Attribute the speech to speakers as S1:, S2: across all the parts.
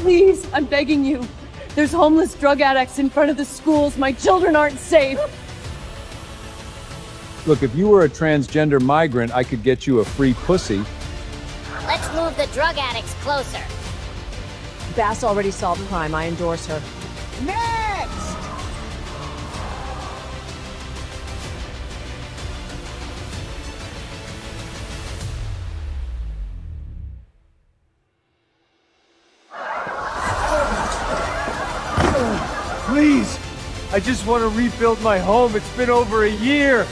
S1: Please, I'm begging you. There's homeless drug addicts in front of the schools. My children aren't safe.
S2: Look, if you were a transgender migrant, I could get you a free pussy.
S3: Let's move the drug addicts closer.
S1: Bass already solved crime. I endorse her.
S4: Next!
S5: Please, I just want to rebuild my home. It's been over a year.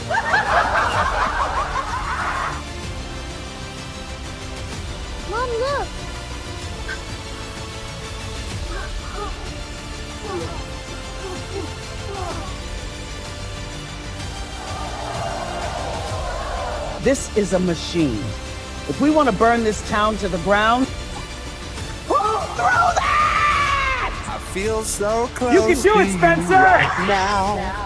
S3: Mom, look.
S4: This is a machine. If we want to burn this town to the ground, pull through that!
S6: I feel so close.
S5: You can do it, Spencer!
S6: Right now.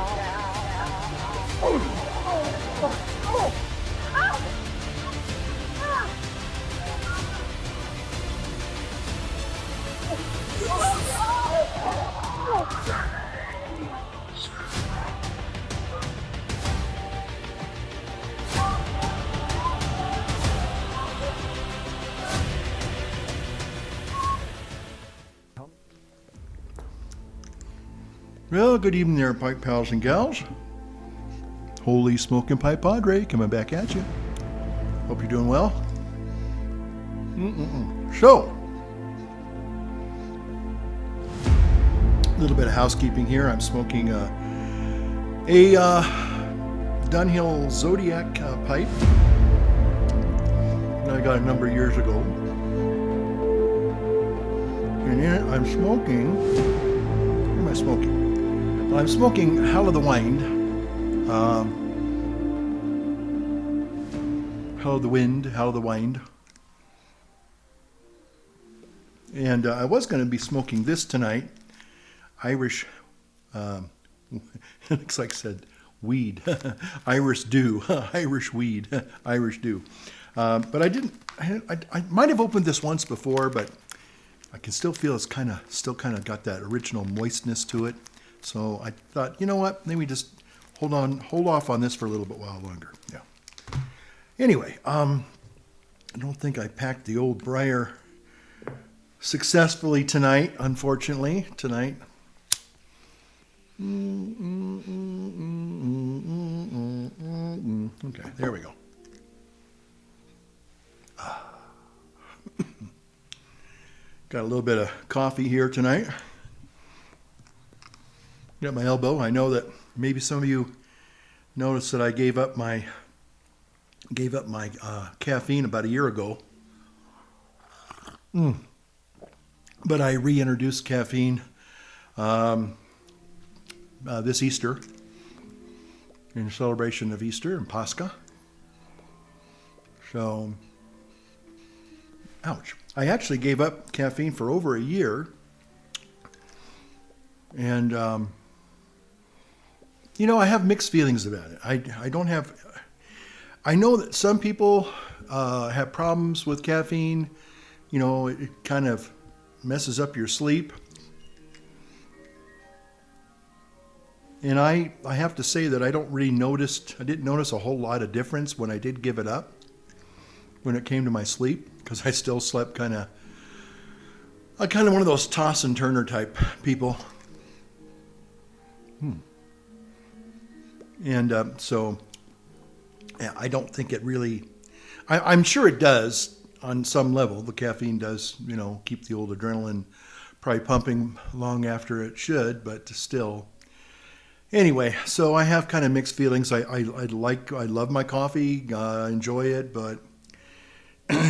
S7: Well, good evening there, pipe pals and gals. Holy Smoking Pipe Padre coming back at you. Hope you're doing well. So, a little bit of housekeeping here. I'm smoking a Dunhill Zodiac pipe that I got a number of years ago. And in it, I'm smoking. What am I smoking? I'm smoking Hell of the Wind, Hell of the Wind, Hell of the Wind. And I was going to be smoking this tonight, Irish, it looks like I said weed, Irish dew, Irish weed, Irish dew. But I didn't, I might have opened this once before, but I can still feel it's still kind of got that original moistness to it. So I thought, you know what, maybe just hold off on this for a little bit while longer. Yeah. Anyway, I don't think I packed the old Briar successfully tonight, unfortunately, tonight. Okay, there we go. Got a little bit of coffee here tonight. At my elbow. I know that maybe some of you noticed that I gave up my caffeine about a year ago. But I reintroduced caffeine this Easter in celebration of Easter and Pascha. So, ouch. I actually gave up caffeine for over a year. And you know, I have mixed feelings about it. I don't have, I know that some people have problems with caffeine. You know, it kind of messes up your sleep. And I have to say that I didn't notice a whole lot of difference when I did give it up, when it came to my sleep, because I still slept kind of one of those toss and turner type people. And so yeah, I don't think it really, I'm sure it does on some level. The caffeine does, you know, keep the old adrenaline probably pumping long after it should, but still. Anyway, so I have kind of mixed feelings. I love my coffee, enjoy it, but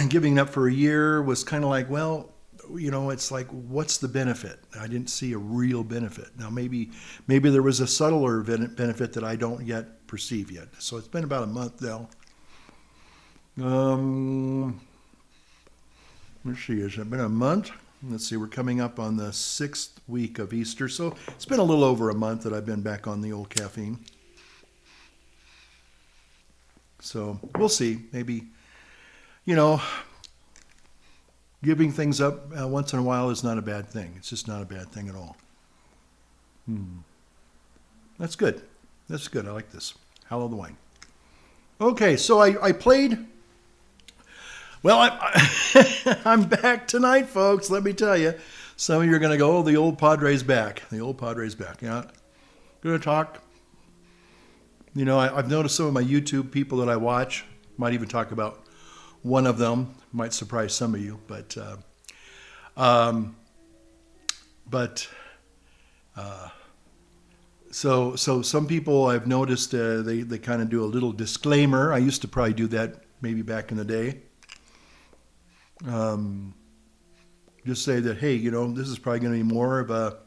S7: giving it up for a year was kind of like, well, you know, it's like, what's the benefit? I didn't see a real benefit. Now, maybe there was a subtler benefit that I don't yet perceive yet. So it's been about a month now. Let's see, has it been a month? Let's see, we're coming up on the 6th week of Easter. So it's been a little over a month that I've been back on the old caffeine. So we'll see. Maybe you know, giving things up once in a while is not a bad thing. It's just not a bad thing at all. That's good. That's good. I like this. Hallow the wine. Okay, so I played. Well, I'm back tonight, folks. Let me tell you. Some of you are going to go, oh, the old Padre's back. The old Padre's back. Yeah. Going to talk. You know, I've noticed some of my YouTube people that I watch, might even talk about one of them, might surprise some of you, so some people I've noticed they kind of do a little disclaimer. I used to probably do that maybe back in the day. Just say that, hey, you know, this is probably going to be more of a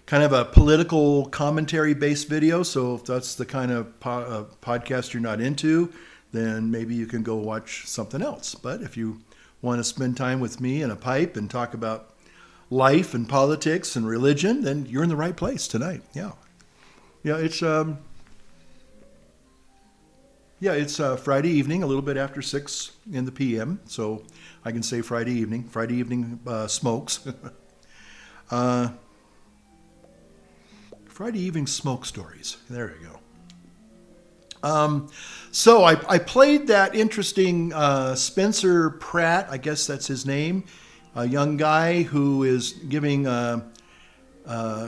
S7: kind of a political commentary based video. So if that's the kind of podcast you're not into, then maybe you can go watch something else. But if you want to spend time with me and a pipe and talk about life and politics and religion, then you're in the right place tonight. Yeah. Yeah, it's Friday evening, a little bit after 6 in the p.m. So I can say Friday evening smokes. Friday evening smoke stories. There you go. So I played that interesting Spencer Pratt, I guess that's his name, a young guy who is giving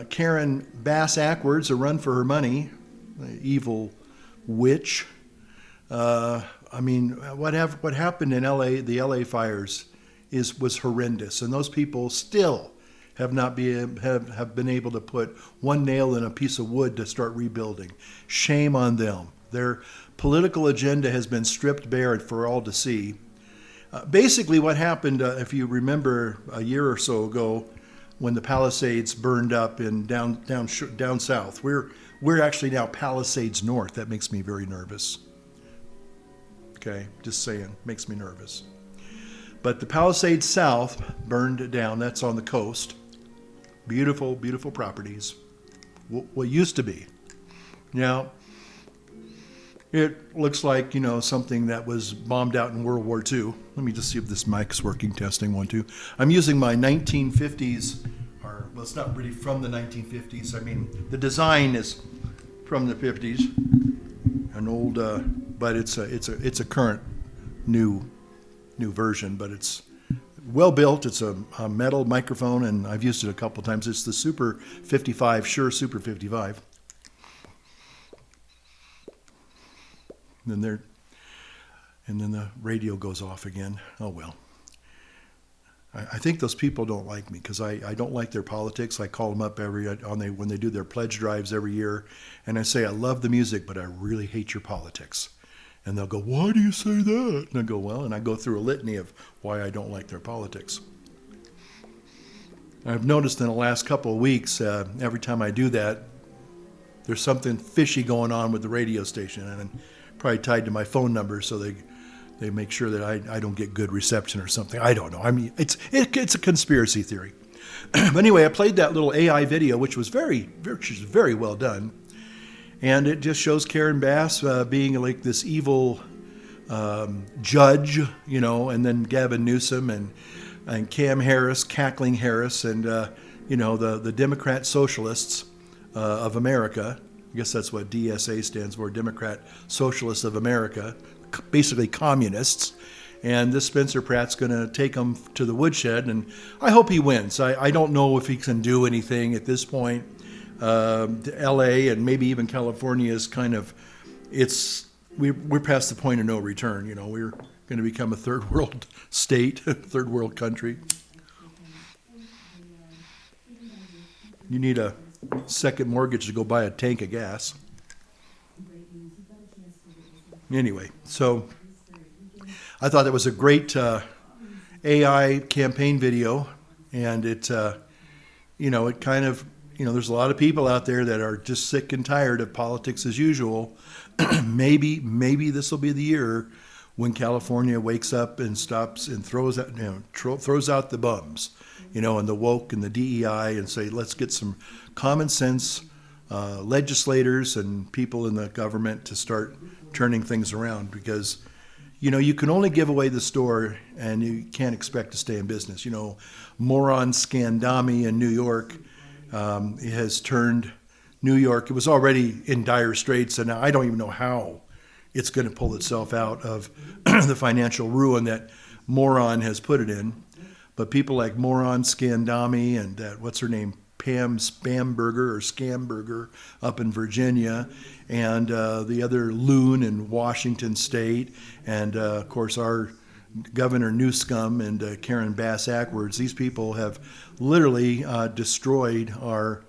S7: Karen Bass Ackwards a run for her money, the evil witch. I mean, what happened in L.A., the L.A. fires, was horrendous, and those people still have been able to put one nail in a piece of wood to start rebuilding. Shame on them. Their political agenda has been stripped bare for all to see. Basically, what happened, if you remember, a year or so ago, when the Palisades burned up in down south. We're actually now Palisades North. That makes me very nervous. Okay, just saying, makes me nervous. But the Palisades South burned down. That's on the coast. Beautiful, beautiful properties. What used to be. Now, it looks like, you know, something that was bombed out in World War II. Let me just see if this mic's working. Testing 1, 2. I'm using my 1950s, well, it's not really from the 1950s. I mean, the design is from the 50s. An old, but it's a current new version, but it's well built. It's a metal microphone, and I've used it a couple times. It's the Super 55, Shure Super 55. And then the radio goes off again. Oh well. I think those people don't like me because I don't like their politics. I call them up when they do their pledge drives every year, and I say I love the music, but I really hate your politics. And they'll go, "Why do you say that?" And I go, "Well," and I go through a litany of why I don't like their politics. I've noticed in the last couple of weeks, every time I do that, there's something fishy going on with the radio station, and probably tied to my phone number, so they make sure that I don't get good reception or something. I don't know. I mean, it's a conspiracy theory. But anyway, I played that little AI video, which was very well done. And it just shows Karen Bass being like this evil judge, you know, and then Gavin Newsom and Cam Harris, Cackling Harris, and, you know, the Democrat Socialists of America. I guess that's what DSA stands for, Democrat Socialists of America, basically communists. And this Spencer Pratt's going to take them to the woodshed, and I hope he wins. I don't know if he can do anything at this point. LA and maybe even California is kind of, we're past the point of no return. You know, we're going to become a third world state, third world country. You need a second mortgage to go buy a tank of gas. Anyway, so I thought that was a great AI campaign video, and it, you know, it kind of, you know, there's a lot of people out there that are just sick and tired of politics as usual. maybe this will be the year when California wakes up and stops and throws out, throws out the bums, you know, and the woke and the DEI, and say, let's get some common sense legislators and people in the government to start turning things around, because, you know, you can only give away the store and you can't expect to stay in business. You know, Moron Scandami in New York has turned New York. It was already in dire straits, and I don't even know how it's going to pull itself out of the financial ruin that Moron has put it in. But people like Moron Scandami and that, what's her name, Pam Spamberger or Scamberger up in Virginia, and the other loon in Washington State, and of course our Governor Newsom and Karen Bass Ackwards. These people have literally destroyed our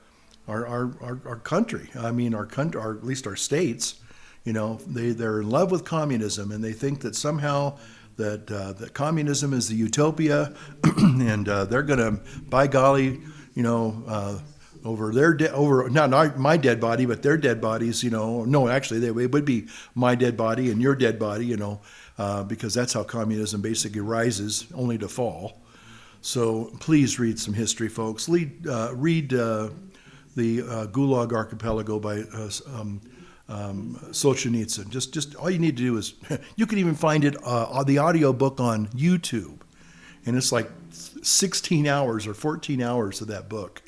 S7: country. I mean, our country, or at least our states. You know, they're in love with communism, and they think that somehow that communism is the utopia, and they're going to, by golly, you know, over not my dead body, but their dead bodies, you know. No, actually, it would be my dead body and your dead body, you know, because that's how communism basically rises, only to fall. So please read some history, folks. Read the Gulag Archipelago by Solzhenitsyn. Just all you need to do is, you can even find it the audio book on YouTube, and it's like 16 hours or 14 hours of that book.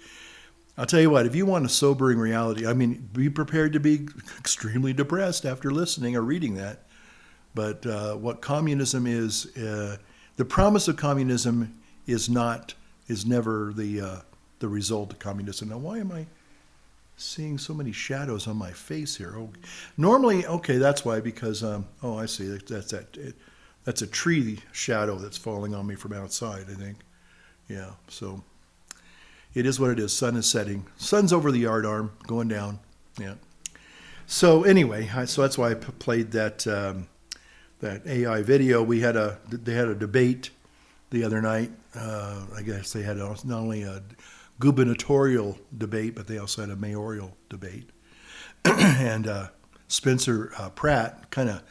S7: I'll tell you what, if you want a sobering reality, I mean, be prepared to be extremely depressed after listening or reading that. But what communism is, the promise of communism is never the result of communism. Now, why am I seeing so many shadows on my face here? Oh, normally, okay, that's why, because, oh, I see, that's a tree shadow that's falling on me from outside, I think. Yeah, so it is what it is. Sun is setting. Sun's over the yardarm, going down. Yeah. So anyway, so that's why I played that that AI video. They had a debate the other night. I guess they had not only a gubernatorial debate, but they also had a mayoral debate. And Spencer Pratt kind of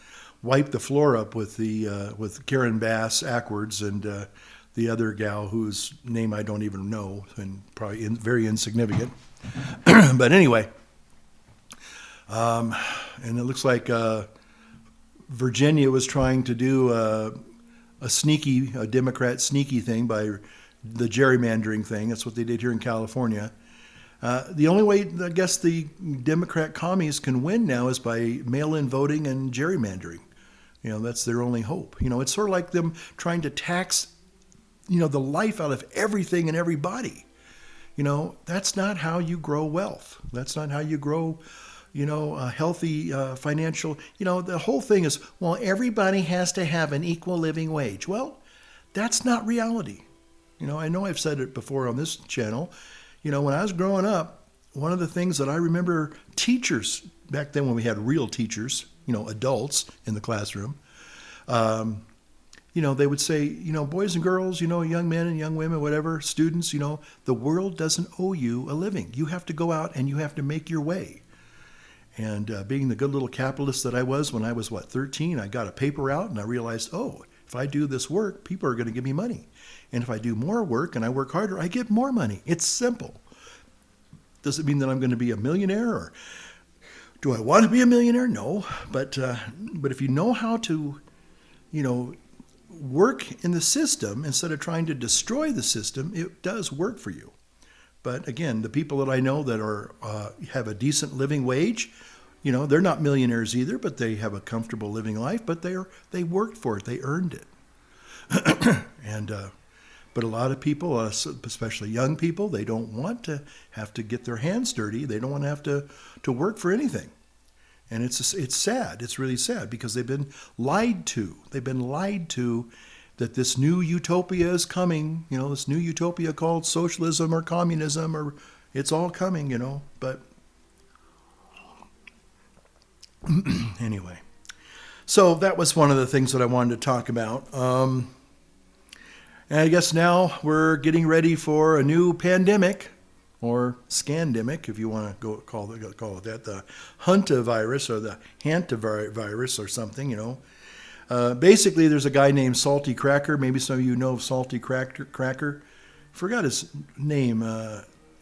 S7: wiped the floor up with with Karen Bass Ackwards and the other gal whose name I don't even know, and probably very insignificant. But anyway, and it looks like Virginia was trying to do a Democrat sneaky thing by the gerrymandering thing. That's what they did here in California. The only way, I guess, the Democrat commies can win now is by mail-in voting and gerrymandering. You know, that's their only hope. You know, it's sort of like them trying to tax, you know, the life out of everything and everybody. You know, that's not how you grow wealth. That's not how you grow, you know, a healthy financial, you know, the whole thing is, well, everybody has to have an equal living wage. Well, that's not reality. You know I've said it before on this channel. You know, when I was growing up, one of the things that I remember teachers, back then when we had real teachers, you know, adults in the classroom, you know, they would say, you know, boys and girls, you know, young men and young women, whatever, students, you know, the world doesn't owe you a living. You have to go out and you have to make your way. And being the good little capitalist that I was when I was, 13, I got a paper out and I realized, oh, if I do this work, people are going to give me money. And if I do more work and I work harder, I get more money. It's simple. Does it mean that I'm going to be a millionaire, or do I want to be a millionaire? No. But if you know how to, you know, work in the system instead of trying to destroy the system, it does work for you. But again, the people that I know that are have a decent living wage, you know, they're not millionaires either, but they have a comfortable living life. But they worked for it, they earned it. And but a lot of people, especially young people, they don't want to have to get their hands dirty. They don't want to have to work for anything. And it's sad. It's really sad because they've been lied to. They've been lied to that this new utopia is coming. You know, this new utopia called socialism or communism, or it's all coming, you know. But anyway, so that was one of the things that I wanted to talk about. And I guess now we're getting ready for a new pandemic, or scandemic, if you want to call it that, the hantavirus or the hantavirus or something, you know. Basically, there's a guy named Salty Cracker. Maybe some of you know of Salty Cracker. Forgot his name.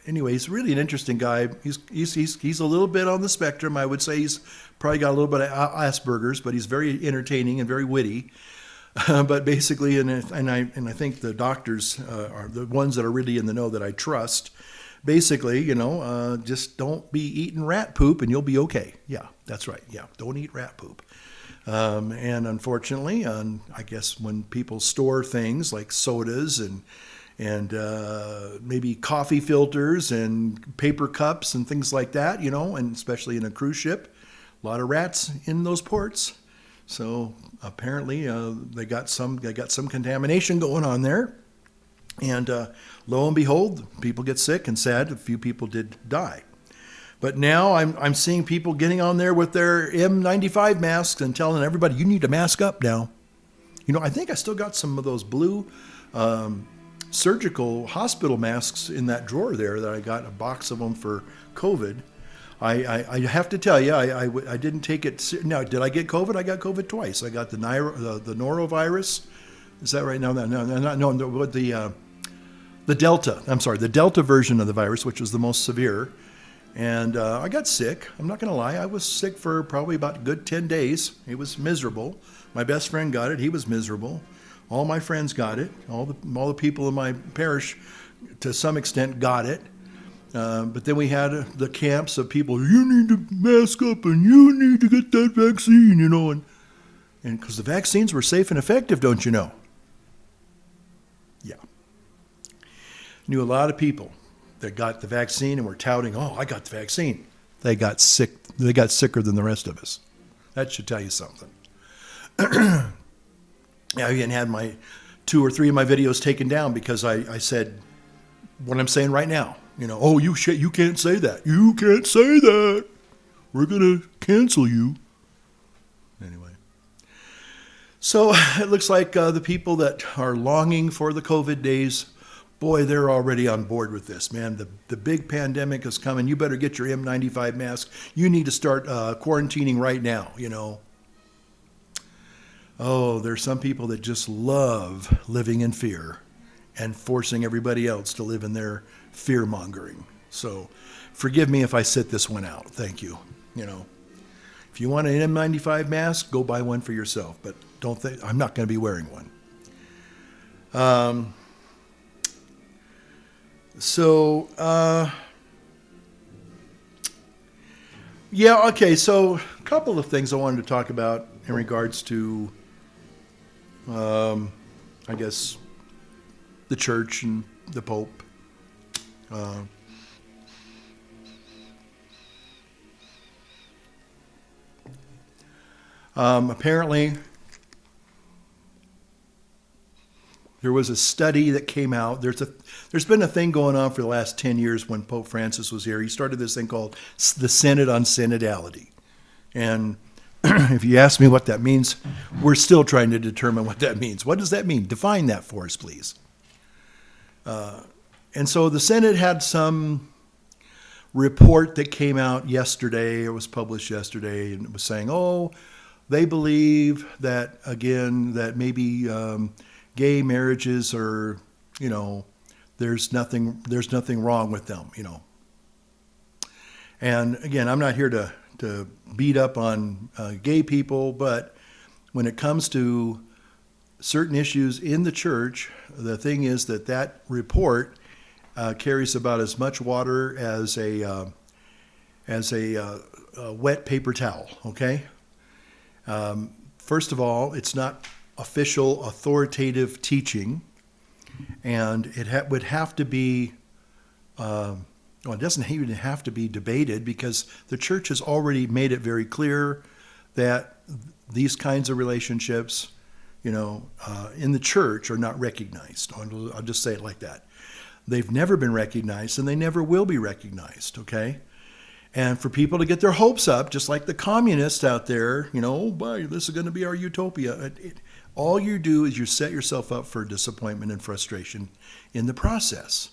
S7: anyway, he's really an interesting guy. He's a little bit on the spectrum. I would say he's probably got a little bit of Asperger's, but he's very entertaining and very witty. But basically, and I think the doctors are the ones that are really in the know that I trust. Basically, just don't be eating rat poop and you'll be okay. Yeah, that's right. Yeah, don't eat rat poop. And unfortunately, I guess when people store things like sodas and maybe coffee filters and paper cups and things like that, and especially in a cruise ship, a lot of rats in those ports. So apparently they got some contamination going on there. And lo and behold, people get sick, and sad, a few people did die. But now I'm seeing people getting on there with their N95 masks and telling everybody, you need to mask up now. I think I still got some of those blue surgical hospital masks in that drawer there that I got a box of them for COVID. I have to tell you, I didn't take it. Now, did I get COVID? I got COVID twice. I got the norovirus. Is that right? No, the Delta. I'm sorry, the Delta version of the virus, which was the most severe. And I got sick. I'm not going to lie. I was sick for probably about a good 10 days. It was miserable. My best friend got it. He was miserable. All my friends got it. All the people in my parish, to some extent, got it. But then we had the camps of people, you need to mask up and you need to get that vaccine, and because the vaccines were safe and effective, don't you know? Yeah. Knew a lot of people that got the vaccine and were touting, oh, I got the vaccine. They got sick. They got sicker than the rest of us. That should tell you something. I even had my 2 or 3 of my videos taken down because I said what I'm saying right now. Oh, you can't say that. You can't say that. We're going to cancel you. Anyway. So it looks like the people that are longing for the COVID days, boy, they're already on board with this, man. The big pandemic is coming. You better get your N95 mask. You need to start quarantining right now, Oh, there's some people that just love living in fear and forcing everybody else to live in their fear-mongering. So forgive me if I sit this one out. Thank you. If you want an N95 mask, go buy one for yourself. But don't think I'm not going to be wearing one. Yeah, okay. So a couple of things I wanted to talk about in regards to, I guess, the church and the Pope. Apparently, there was a study that came out. There's been a thing going on for the last 10 years when Pope Francis was here. He started this thing called the Synod on Synodality. And if you ask me what that means, we're still trying to determine what that means. What does that mean? Define that for us, please. And so the Synod had some report that came out yesterday. It was published yesterday, and it was saying, they believe that, again, that maybe gay marriages are, there's nothing wrong with them, And again, I'm not here to beat up on gay people, but when it comes to certain issues in the church, the thing is that report carries about as much water as a wet paper towel. Okay. First of all, it's not official, authoritative teaching, and it would have to be. It doesn't even have to be debated because the church has already made it very clear that these kinds of relationships, in the church are not recognized. I'll just say it like that. They've never been recognized and they never will be recognized, okay? And for people to get their hopes up, just like the communists out there, this is going to be our utopia. All you do is you set yourself up for disappointment and frustration in the process.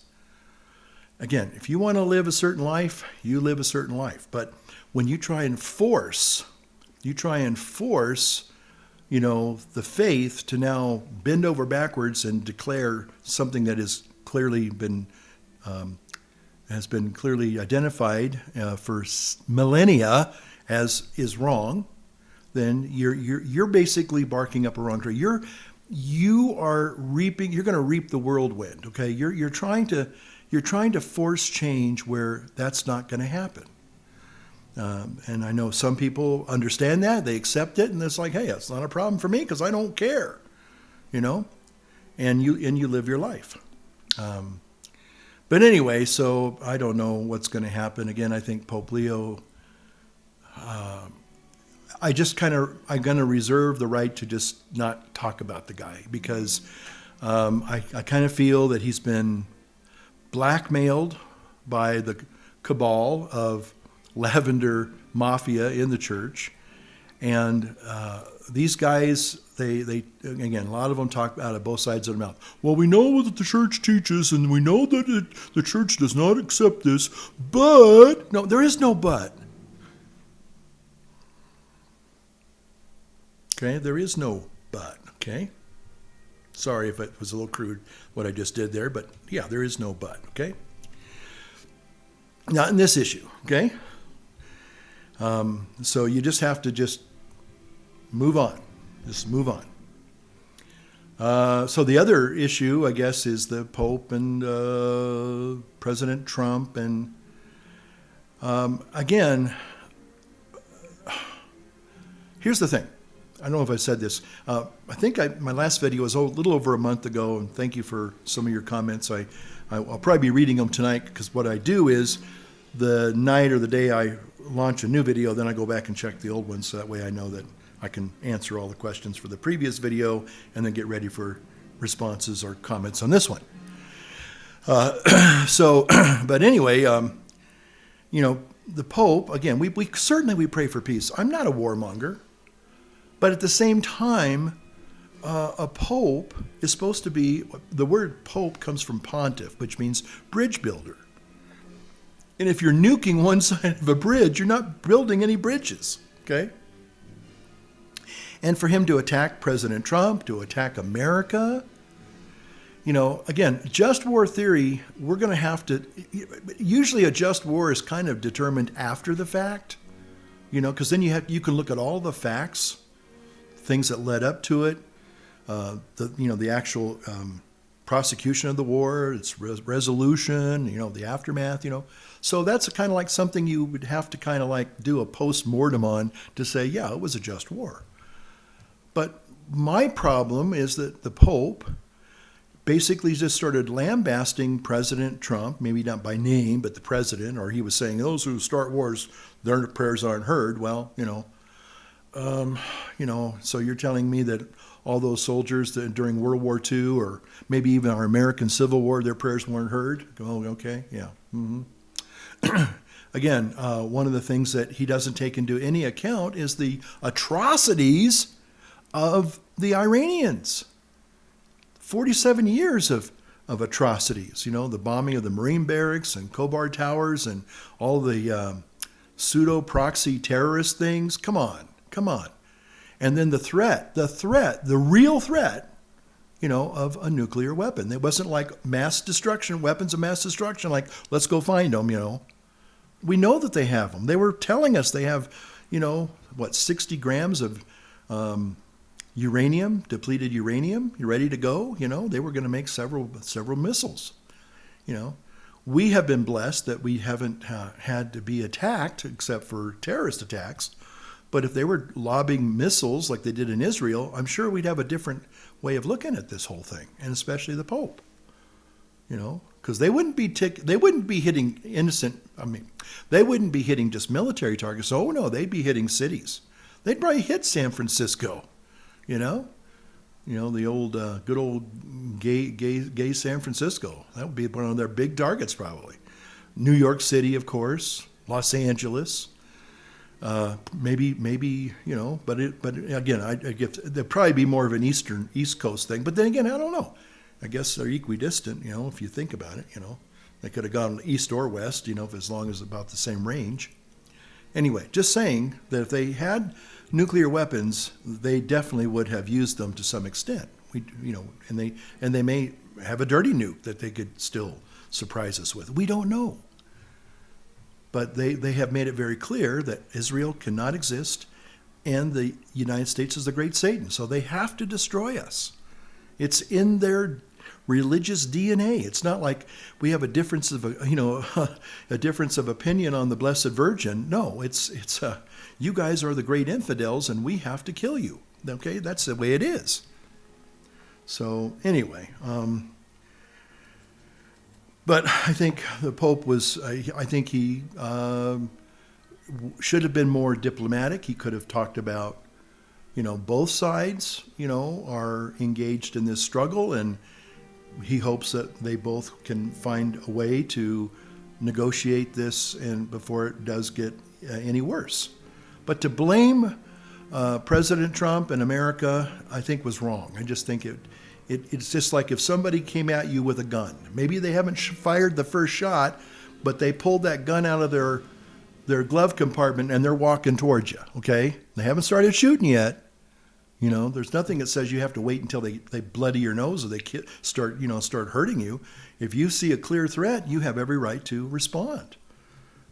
S7: Again, if you want to live a certain life, you live a certain life. But when you try and force, the faith to now bend over backwards and declare something that has clearly been has been clearly identified for millennia as is wrong, then you're basically barking up a wrong tree. You are reaping. You're going to reap the whirlwind. Okay, you're trying to force change where that's not going to happen. And I know some people understand that, they accept it, and it's like, hey, it's not a problem for me because I don't care, and you live your life. But anyway, so I don't know what's going to happen. Again, I think Pope Leo, I'm going to reserve the right to just not talk about the guy because I kind of feel that he's been blackmailed by the cabal of lavender mafia in the church. And these guys, they again, a lot of them talk out of both sides of their mouth. Well, we know what the church teaches, and we know that the church does not accept this, but... No, there is no but. Okay, there is no but, okay? Sorry if it was a little crude what I just did there, but yeah, there is no but, okay? Not in this issue, okay? So you just have to just move on. Just move on. So the other issue, I guess, is the Pope and President Trump. And again, here's the thing. I don't know if I said this. I think my last video was a little over a month ago, and thank you for some of your comments. I'll probably be reading them tonight because what I do is the night or the day I launch a new video, then I go back and check the old ones so that way I know that I can answer all the questions for the previous video and then get ready for responses or comments on this one. But anyway, the Pope, again, we certainly pray for peace. I'm not a warmonger, but at the same time, a pope is supposed to be, the word pope comes from pontiff, which means bridge builder. And if you're nuking one side of a bridge, you're not building any bridges, okay? And for him to attack President Trump, to attack America, again, just war theory, we're going to have to, usually a just war is kind of determined after the fact, because then you can look at all the facts, things that led up to it, the actual prosecution of the war, its resolution, the aftermath, So that's kind of like something you would have to kind of like do a post-mortem on to say, yeah, it was a just war. But my problem is that the Pope basically just started lambasting President Trump, maybe not by name, but the president, or he was saying, those who start wars, their prayers aren't heard. Well, so you're telling me that all those soldiers that during World War II, or maybe even our American Civil War, their prayers weren't heard? Oh, okay, yeah. Mm-hmm. Again, one of the things that he doesn't take into any account is the atrocities of the Iranians. 47 years of atrocities, the bombing of the Marine barracks and Khobar towers and all the pseudo-proxy terrorist things. Come on. And then the real threat, of a nuclear weapon. It wasn't like mass destruction, weapons of mass destruction, like, let's go find them, We know that they have them. They were telling us they have, 60 grams of uranium, depleted uranium. You ready to go? They were going to make several missiles. We have been blessed that we haven't had to be attacked except for terrorist attacks. But if they were lobbing missiles like they did in Israel, I'm sure we'd have a different way of looking at this whole thing, and especially the Pope. Because they wouldn't be hitting innocent. They wouldn't be hitting just military targets. Oh no, they'd be hitting cities. They'd probably hit San Francisco. The old good old gay San Francisco. That would be one of their big targets probably. New York City, of course, Los Angeles. Maybe, but again, I guess there'd probably be more of an East Coast thing. But then again, I don't know. I guess they're equidistant, if you think about it, They could have gone east or west, as long as about the same range. Anyway, just saying that if they had nuclear weapons, they definitely would have used them to some extent. And they may have a dirty nuke that they could still surprise us with. We don't know. But they have made it very clear that Israel cannot exist and the United States is the great Satan. So they have to destroy us. It's in their religious DNA. It's not like we have a difference of a difference of opinion on the Blessed Virgin. No, it's you guys are the great infidels and we have to kill you. Okay, that's the way it is. So anyway, but I think the Pope was. I think he should have been more diplomatic. He could have talked about, both sides, are engaged in this struggle, and he hopes that they both can find a way to negotiate this and before it does get any worse. But to blame President Trump and America, I think was wrong. I just think it's just like if somebody came at you with a gun. Maybe they haven't fired the first shot, but they pulled that gun out of their glove compartment and they're walking towards you, okay? They haven't started shooting yet. There's nothing that says you have to wait until they bloody your nose or they start hurting you. If you see a clear threat, you have every right to respond.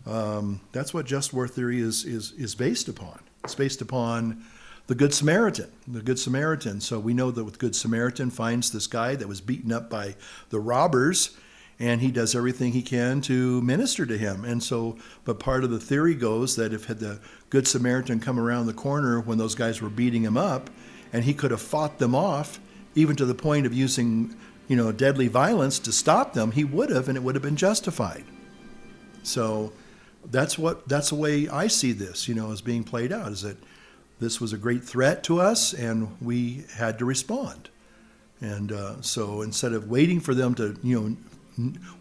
S7: That's what just war theory is based upon. It's based upon the Good Samaritan. So we know that the Good Samaritan finds this guy that was beaten up by the robbers, and he does everything he can to minister to him. And so, but part of the theory goes that if had the Good Samaritan come around the corner when those guys were beating him up, and he could have fought them off, even to the point of using, deadly violence to stop them, he would have, and it would have been justified. So that's the way I see this, as being played out, is that this was a great threat to us, and we had to respond. And so instead of waiting for them to,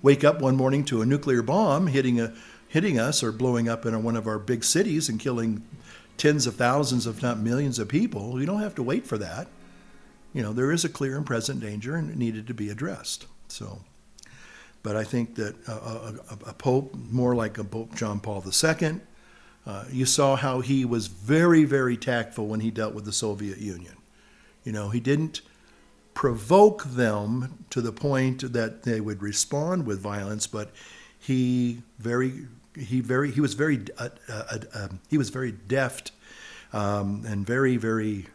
S7: wake up one morning to a nuclear bomb hitting us or blowing up in one of our big cities and killing tens of thousands, if not millions of people, you don't have to wait for that. There is a clear and present danger, and it needed to be addressed. So, but I think that a pope, more like a Pope John Paul II, you saw how he was very, very tactful when he dealt with the Soviet Union. He didn't provoke them to the point that they would respond with violence, but he was very deft and very, very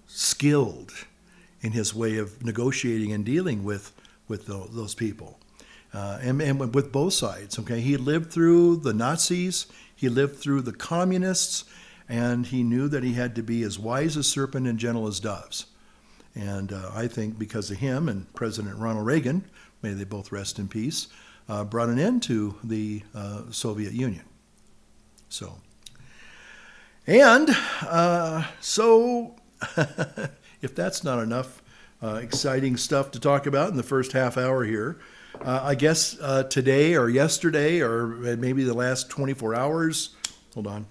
S7: skilled in his way of negotiating and dealing with those people. And with both sides, okay? He lived through the Nazis, he lived through the communists, and he knew that he had to be as wise as serpent and gentle as doves. And I think because of him and President Ronald Reagan, may they both rest in peace, brought an end to the Soviet Union. So, and so if that's not enough exciting stuff to talk about in the first half hour here, I guess today or yesterday or maybe the last 24 hours, hold on.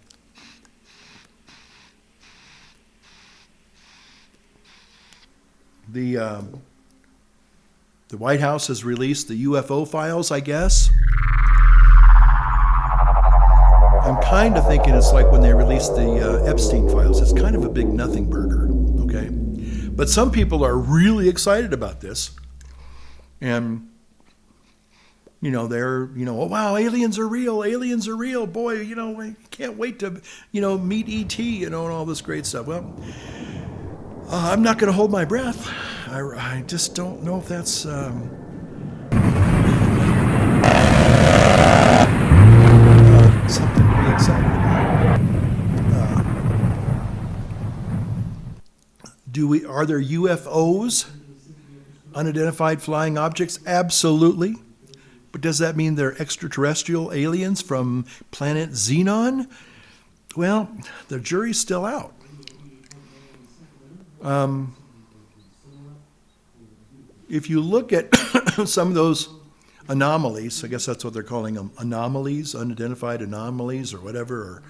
S7: The White House has released the UFO files, I guess. I'm kind of thinking it's like when they released the Epstein files. It's kind of a big nothing burger, okay? But some people are really excited about this. And, they're, oh, wow, aliens are real. Boy, I can't wait to, meet E.T., and all this great stuff. Well, I'm not going to hold my breath. I just don't know if that's something to be excited about. Are there UFOs, unidentified flying objects? Absolutely. But does that mean they're extraterrestrial aliens from planet Xenon? Well, the jury's still out. If you look at some of those anomalies, I guess that's what they're calling them, anomalies, unidentified anomalies or whatever,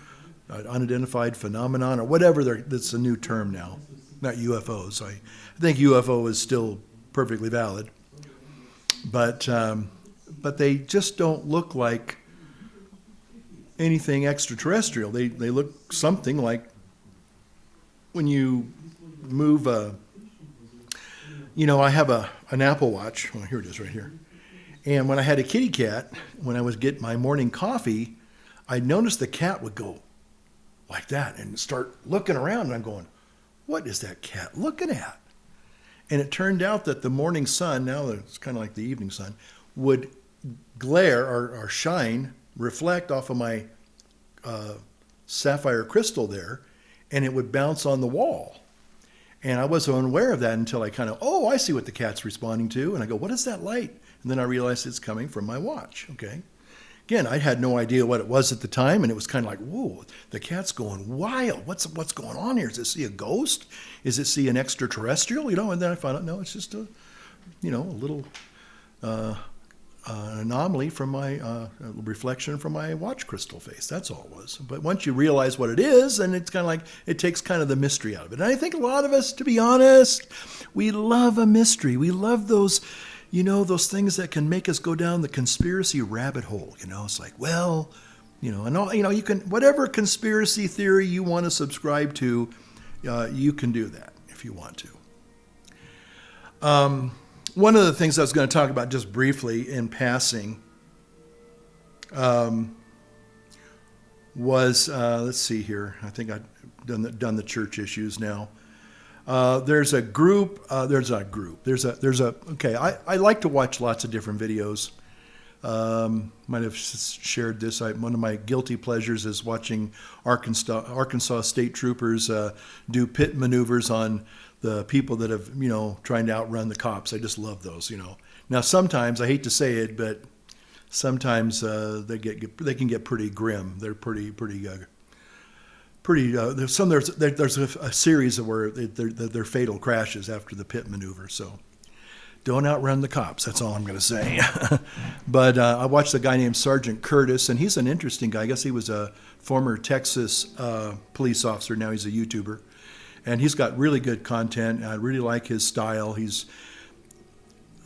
S7: or unidentified phenomenon or whatever, that's a new term now, not UFOs. I think UFO is still perfectly valid, but they just don't look like anything extraterrestrial. They look something like when you move I have an Apple Watch. Well, here it is right here. And when I had a kitty cat, when I would get my morning coffee, I noticed the cat would go like that and start looking around. And I'm going, what is that cat looking at? And it turned out that the morning sun, now that it's kind of like the evening sun, would glare or shine, reflect off of my sapphire crystal there, and it would bounce on the wall. And I wasn't aware of that until I kind of, I see what the cat's responding to. And I go, what is that light? And then I realized it's coming from my watch, okay? Again, I had no idea what it was at the time, and it was kind of like, whoa, the cat's going wild. What's going on here? Does it see a ghost? Is it see an extraterrestrial? And then I found out, no, it's just a little anomaly from my reflection from my watch crystal face. That's all it was. But once you realize what it is, and it's kind of like, it takes kind of the mystery out of it. And I think a lot of us, to be honest, we love a mystery. We love those those things that can make us go down the conspiracy rabbit hole. It's like, well, and all, you can, whatever conspiracy theory you want to subscribe to, you can do that if you want to. One of the things I was going to talk about just briefly in passing was, let's see here. I think I've done the church issues now. There's a group. I like to watch lots of different videos. Might have shared this. One of my guilty pleasures is watching Arkansas state troopers do pit maneuvers on the people that have, trying to outrun the cops. I just love those, Now, sometimes, I hate to say it, but sometimes they can get pretty grim. They're pretty. There's a series of where they're fatal crashes after the pit maneuver. So don't outrun the cops. That's all I'm going to say. But I watched a guy named Sergeant Curtis, and he's an interesting guy. I guess he was a former Texas police officer. Now he's a YouTuber, and he's got really good content. I really like his style.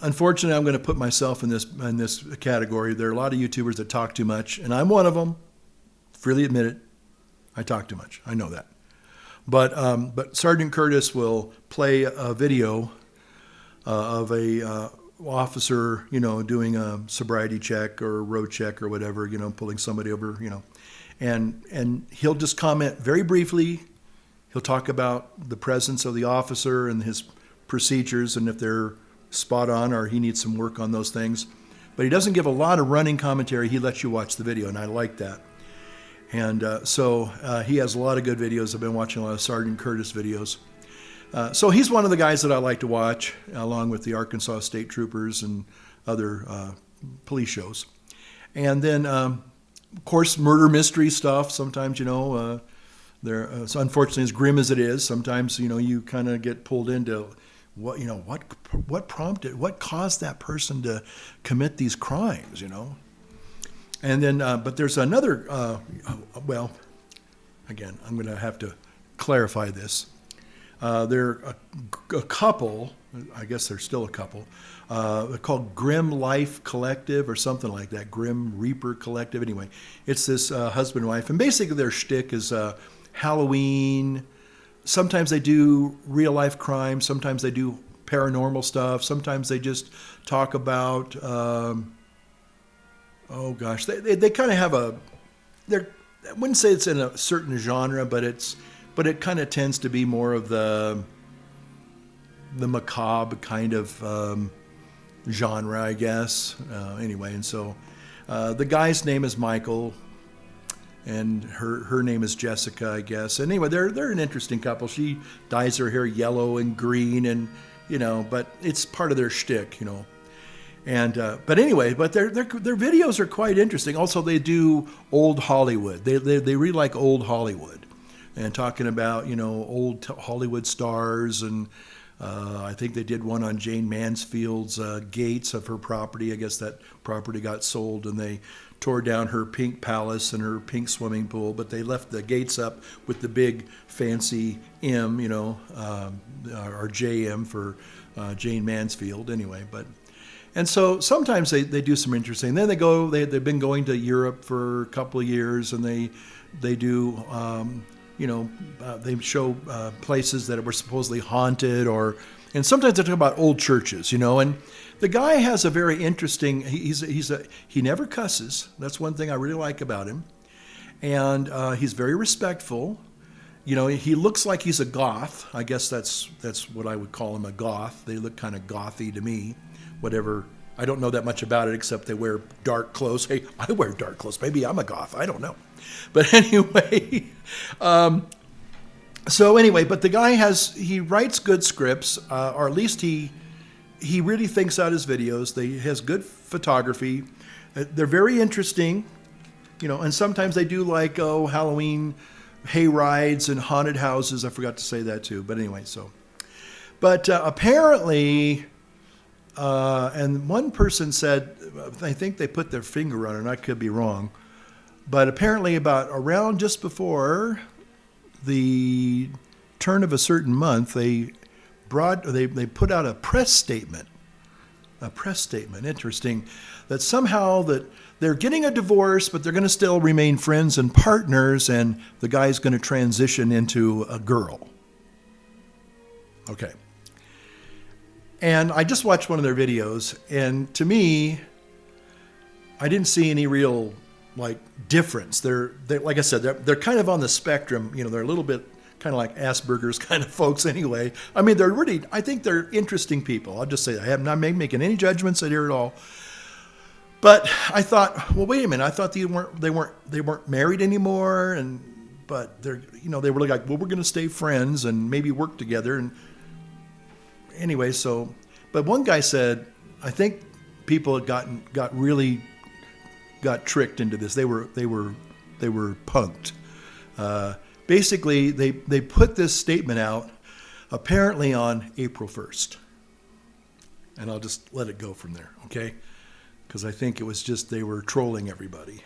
S7: Unfortunately, I'm going to put myself in this category. There are a lot of YouTubers that talk too much, and I'm one of them. Freely admit it. I talk too much. I know that. But Sergeant Curtis will play a video of a officer, doing a sobriety check or a road check or whatever, pulling somebody over, and he'll just comment very briefly. He'll talk about the presence of the officer and his procedures and if they're spot on or he needs some work on those things. But he doesn't give a lot of running commentary. He lets you watch the video, and I like that. And so he has a lot of good videos. I've been watching a lot of Sergeant Curtis videos. So he's one of the guys that I like to watch, along with the Arkansas State Troopers and other police shows. And then, of course, murder mystery stuff. Sometimes, so unfortunately, as grim as it is, sometimes, you kind of get pulled into what prompted, what caused that person to commit these crimes, And then, but there's another, again, I'm going to have to clarify this. They're a couple, I guess they're still a couple, they're called Grim Life Collective or something like that, Grim Reaper Collective. Anyway, it's this husband and wife, and basically their shtick is Halloween. Sometimes they do real life crime, sometimes they do paranormal stuff, sometimes they just talk about... they kind of have I wouldn't say it's in a certain genre, but it kind of tends to be more of the macabre kind of genre, I guess. Anyway, and so the guy's name is Michael, and her name is Jessica, I guess. And anyway, they're an interesting couple. She dyes her hair yellow and green, and but it's part of their shtick, And but anyway, but their videos are quite interesting. Also, they do old Hollywood. They really like old Hollywood, and talking about old Hollywood stars. And I think they did one on Jane Mansfield's gates of her property. I guess that property got sold, and they tore down her pink palace and her pink swimming pool, but they left the gates up with the big fancy M, or JM for Jane Mansfield. Anyway, but. And so sometimes they do some interesting. Then they've been going to Europe for a couple of years, and they do, they show places that were supposedly haunted, or And sometimes I talk about old churches, and the guy has a very interesting. He never cusses. That's one thing I really like about him, and he's very respectful. He looks like he's a goth. I guess that's what I would call him, a goth. They look kind of gothy to me. Whatever. I don't know that much about it except they wear dark clothes. Hey, I wear dark clothes. Maybe I'm a goth. I don't know. But anyway. So anyway, but the guy he writes good scripts, or at least he really thinks out his videos. He has good photography. They're very interesting, and sometimes they do like, Halloween hay rides and haunted houses. I forgot to say that too, but anyway, but apparently, and one person said, I think they put their finger on it, and I could be wrong, but apparently around just before the turn of a certain month, they put out a press statement. Interesting, that somehow that they're getting a divorce, but they're going to still remain friends and partners, and the guy's going to transition into a girl. Okay. And I just watched one of their videos, and to me, I didn't see any real difference. They're like I said, they're kind of on the spectrum. They're a little bit kind of like Asperger's kind of folks anyway. I mean, I think they're interesting people. I'll just say that. I am not making any judgments here at all. But I thought, well, wait a minute. I thought they weren't married anymore, but they were like, well, we're going to stay friends and maybe work together. And anyway, but one guy said, I think people had got tricked into this. They were punked. Basically, they put this statement out apparently on April 1st. And I'll just let it go from there, okay? Because I think it was just they were trolling everybody.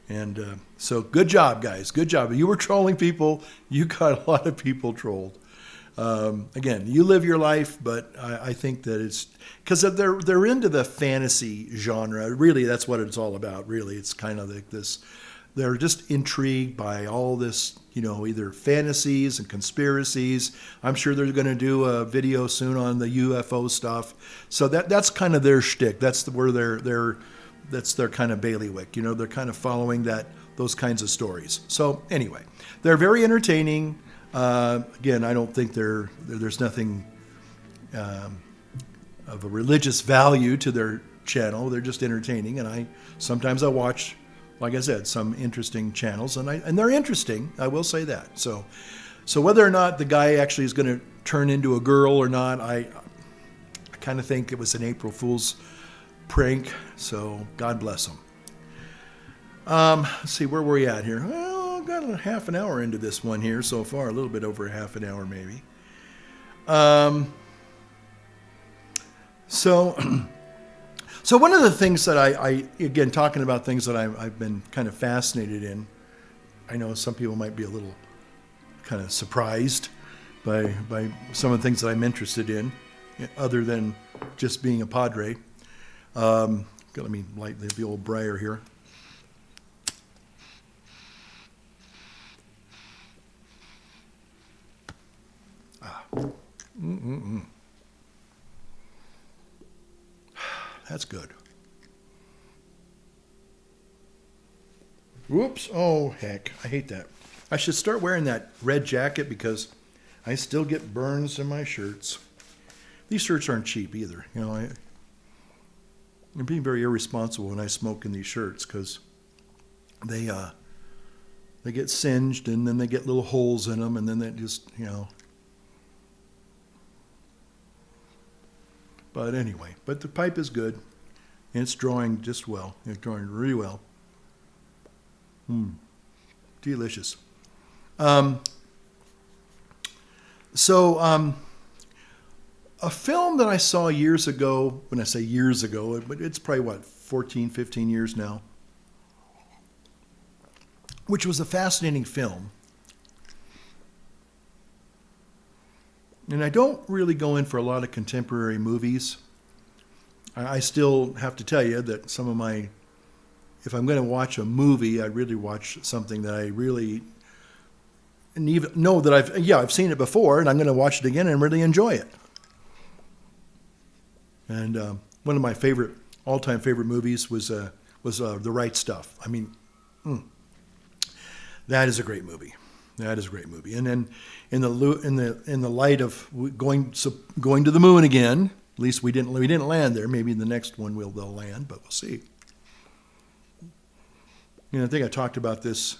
S7: And so good job, guys. Good job. You were trolling people. You got a lot of people trolled. Again, you live your life, but I think that it's because they're into the fantasy genre. Really, that's what it's all about. Really, it's kind of like this. They're just intrigued by all this, either fantasies and conspiracies. I'm sure they're going to do a video soon on the UFO stuff. So that's kind of their shtick. That's that's their kind of bailiwick. They're kind of following those kinds of stories. So anyway, they're very entertaining. Again, I don't think there's nothing of a religious value to their channel. They're just entertaining, and sometimes I watch, like I said, some interesting channels, and they're interesting. I will say that. So whether or not the guy actually is going to turn into a girl or not, I kind of think it was an April Fool's prank. So God bless him. Let's see, where were we at here? Well, I've got a half an hour into this one here so far, a little bit over a half an hour maybe. So one of the things that I again, talking about things that I've been kind of fascinated in, I know some people might be a little kind of surprised by some of the things that I'm interested in, other than just being a Padre. Let me light the old briar here. That's good. Whoops. Oh, heck. I hate that. I should start wearing that red jacket because I still get burns in my shirts. These shirts aren't cheap either. I'm being very irresponsible when I smoke in these shirts because they get singed and then they get little holes in them and then they just, But anyway, the pipe is good, and it's drawing just well. It's drawing really well. Delicious. A film that I saw years ago, when I say years ago, it's probably, 14, 15 years now, which was a fascinating film. And I don't really go in for a lot of contemporary movies. I still have to tell you that if I'm going to watch a movie, I really watch something that I really and even know that I've seen it before, and I'm going to watch it again and really enjoy it. And one of my all-time favorite movies was The Right Stuff. I mean, that is a great movie. That is a great movie. And then in the light of going to the moon again, at least we didn't land there. Maybe in the next one they'll land, but we'll see. I think I talked about this.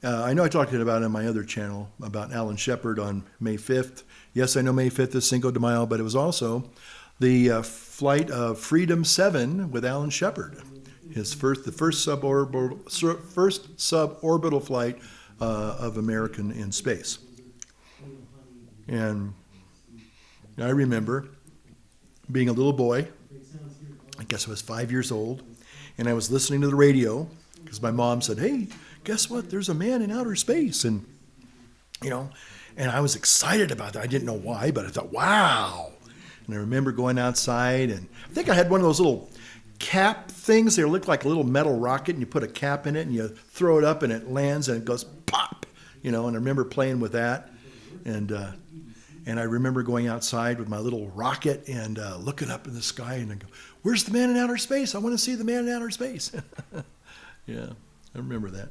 S7: I know I talked about it on my other channel about Alan Shepard on May 5th. Yes, I know May 5th is Cinco de Mayo, but it was also the flight of Freedom 7 with Alan Shepard. The first suborbital flight of American in space. And I remember being a little boy, I guess I was 5 years old, and I was listening to the radio because my mom said, "Hey, guess what? There's a man in outer space." And, and I was excited about that. I didn't know why, but I thought, wow. And I remember going outside, and I think I had one of those little cap things. They look like a little metal rocket, and you put a cap in it, and you throw it up, and it lands, and it goes pop. And I remember playing with that, and I remember going outside with my little rocket and looking up in the sky, and I go, "Where's the man in outer space? I want to see the man in outer space." Yeah, I remember that.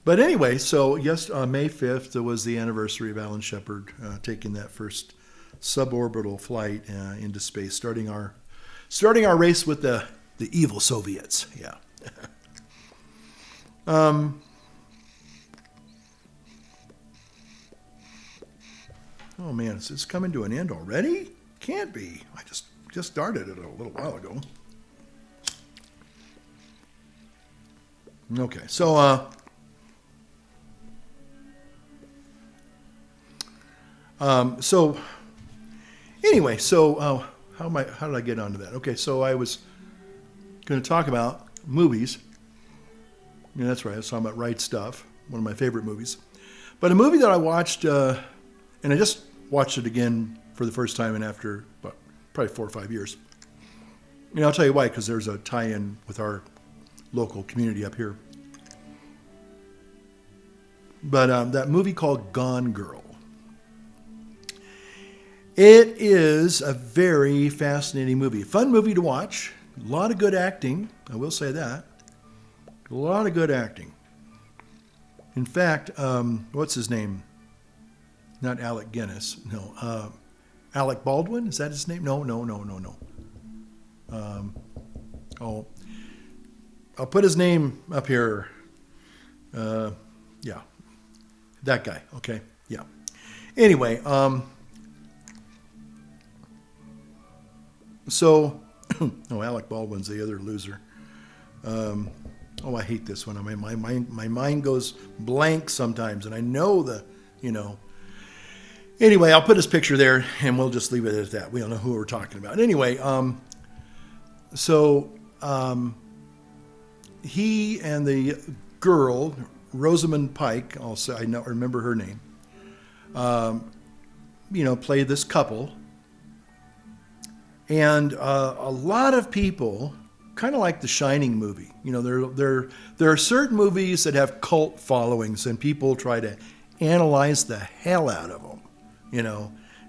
S7: But anyway, so yes, May 5th was the anniversary of Alan Shepard taking that first suborbital flight into space, starting our race with the evil Soviets. Yeah. Oh man, is this coming to an end already? Can't be. I just started it a little while ago. Okay, so anyway, how did I get onto that? Okay, so I was going to talk about movies. Yeah, that's right. I was talking about Right Stuff, one of my favorite movies. But a movie that I watched, and I just watched it again for the first time after probably 4 or 5 years. And I'll tell you why, because there's a tie-in with our local community up here. But that movie called Gone Girl. It is a very fascinating movie. Fun movie to watch. A lot of good acting. I will say that. A lot of good acting. In fact, what's his name? Not Alec Guinness. No. Alec Baldwin? Is that his name? No. I'll put his name up here. Yeah. That guy. Okay. Yeah. Anyway, so, Alec Baldwin's the other loser. I hate this one. I mean, my mind goes blank sometimes, and I know Anyway, I'll put his picture there, and we'll just leave it at that. We don't know who we're talking about. Anyway, he and the girl, Rosamund Pike, I remember her name, play this couple. And a lot of people, kind of like the Shining movie, there are certain movies that have cult followings, and people try to analyze the hell out of them,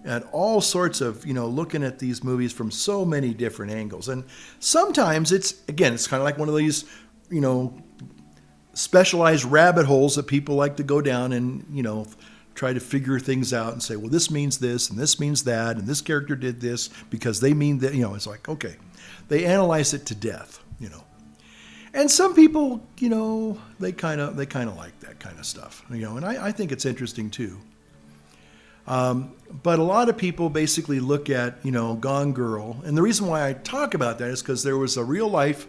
S7: and all sorts of, looking at these movies from so many different angles. And sometimes it's kind of like one of these, specialized rabbit holes that people like to go down and, try to figure things out and say, well, this means this and this means that, and this character did this because they mean that, it's like, okay, they analyze it to death, And some people, they kind of like that kind of stuff, and I think it's interesting too. But a lot of people basically look at, Gone Girl, and the reason why I talk about that is because there was a real life.